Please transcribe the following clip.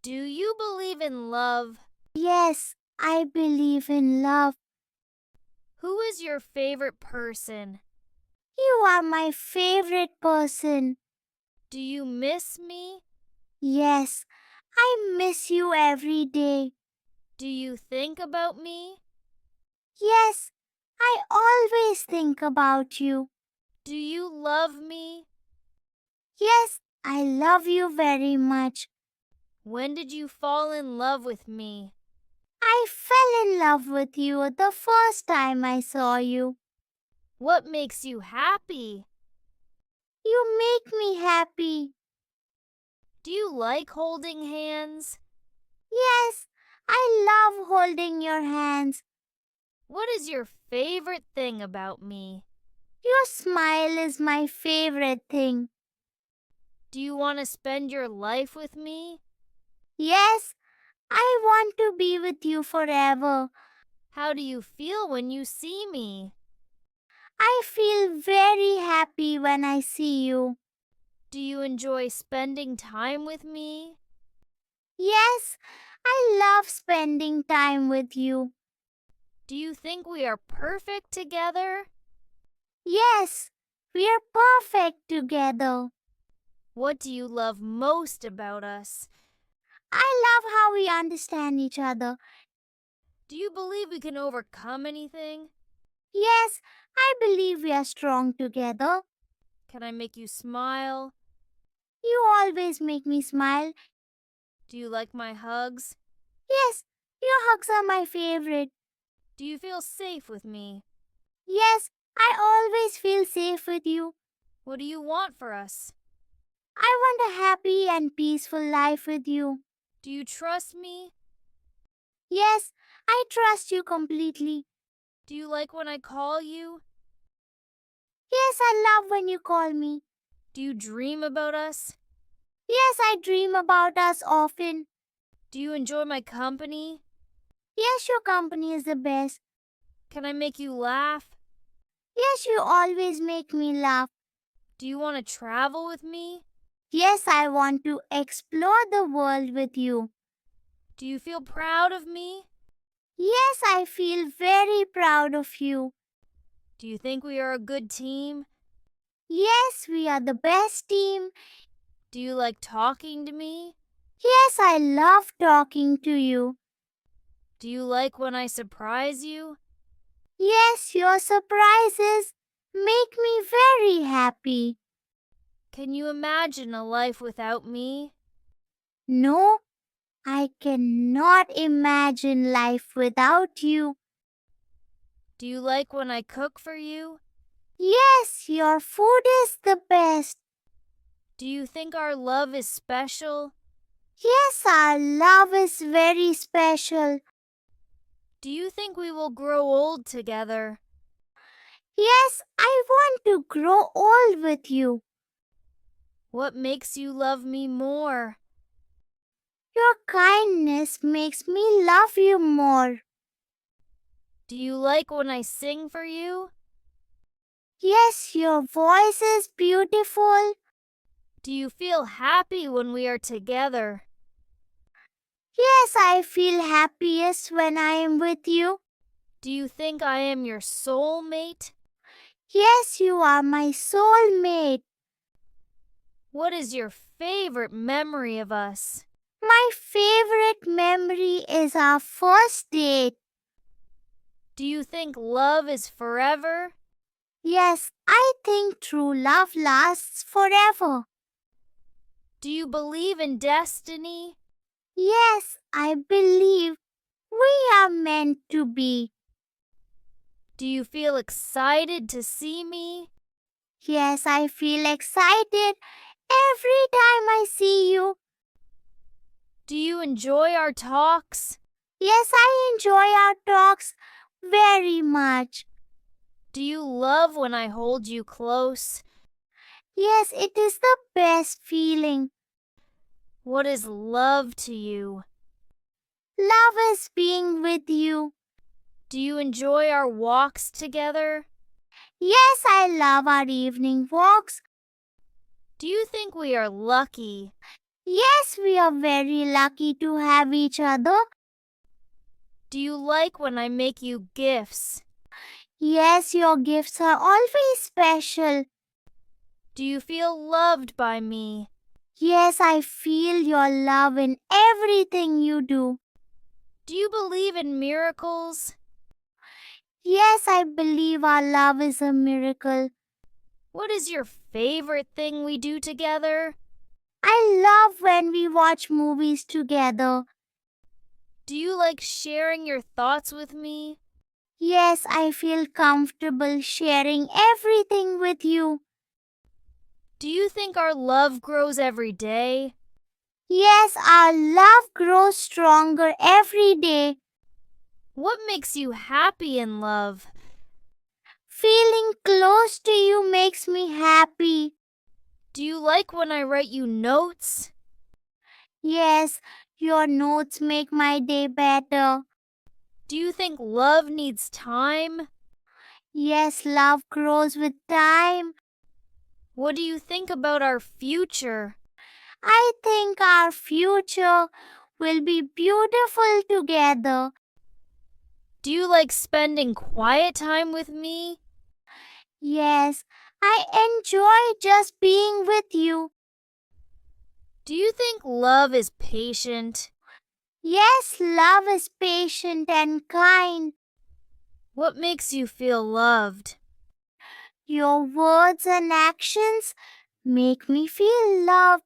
Do you believe in love? Yes, I believe in love. Who is your favorite person? You are my favorite person. Do you miss me? Yes, I miss you every day. Do you think about me? Yes, I always think about you. Do you love me? Yes, I love you very much. When did you fall in love with me? I fell in love with you the first time I saw you. What makes you happy? You make me happy. Do you like holding hands? Yes, I love holding your hands. What is your favorite thing about me? Your smile is my favorite thing. Do you want to spend your life with me? Yes, I want to be with you forever. How do you feel when you see me? I feel very happy when I see you. Do you enjoy spending time with me? Yes, I love spending time with you. Do you think we are perfect together? Yes, we are perfect together. What do you love most about us? I love how we understand each other. Do you believe we can overcome anything? Yes, I believe we are strong together. Can I make you smile? You always make me smile. Do you like my hugs? Yes, your hugs are my favorite. Do you feel safe with me? Yes, I always feel safe with you. What do you want for us? I want a happy and peaceful life with you. Do you trust me? Yes, I trust you completely. Do you like when I call you? Yes, I love when you call me. Do you dream about us? Yes, I dream about us often. Do you enjoy my company? Yes, your company is the best. Can I make you laugh? Yes, you always make me laugh. Do you want to travel with me? Yes, I want to explore the world with you. Do you feel proud of me? Yes, I feel very proud of you. Do you think we are a good team? Yes, we are the best team. Do you like talking to me? Yes, I love talking to you. Do you like when I surprise you? Yes, your surprises make me very happy. Can you imagine a life without me? No, I cannot imagine life without you. Do you like when I cook for you? Yes, your food is the best. Do you think our love is special? Yes, our love is very special. Do you think we will grow old together? Yes, I want to grow old with you. What makes you love me more? Your kindness makes me love you more. Do you like when I sing for you? Yes, your voice is beautiful. Do you feel happy when we are together? Yes, I feel happiest when I am with you. Do you think I am your soulmate? Yes, you are my soulmate. What is your favorite memory of us? My favorite memory is our first date. Do you think love is forever? Yes, I think true love lasts forever. Do you believe in destiny? Yes, I believe we are meant to be. Do you feel excited to see me? Yes, I feel excited every time I see you. Do you enjoy our talks? Yes, I enjoy our talks very much. Do you love when I hold you close? Yes, it is the best feeling. What is love to you? Love is being with you. Do you enjoy our walks together? Yes, I love our evening walks. Do you think we are lucky? Yes, we are very lucky to have each other. Do you like when I make you gifts? Yes, your gifts are always special. Do you feel loved by me? Yes, I feel your love in everything you do. Do you believe in miracles? Yes, I believe our love is a miracle. What is your favorite thing we do together? I love when we watch movies together. Do you like sharing your thoughts with me? Yes, I feel comfortable sharing everything with you. Do you think our love grows every day? Yes, our love grows stronger every day. What makes you happy in love? Feeling close to you makes me happy. Do you like when I write you notes? Yes, your notes make my day better. Do you think love needs time? Yes, love grows with time. What do you think about our future? I think our future will be beautiful together. Do you like spending quiet time with me? Yes, I enjoy just being with you. Do you think love is patient? Yes, love is patient and kind. What makes you feel loved? Your words and actions make me feel loved.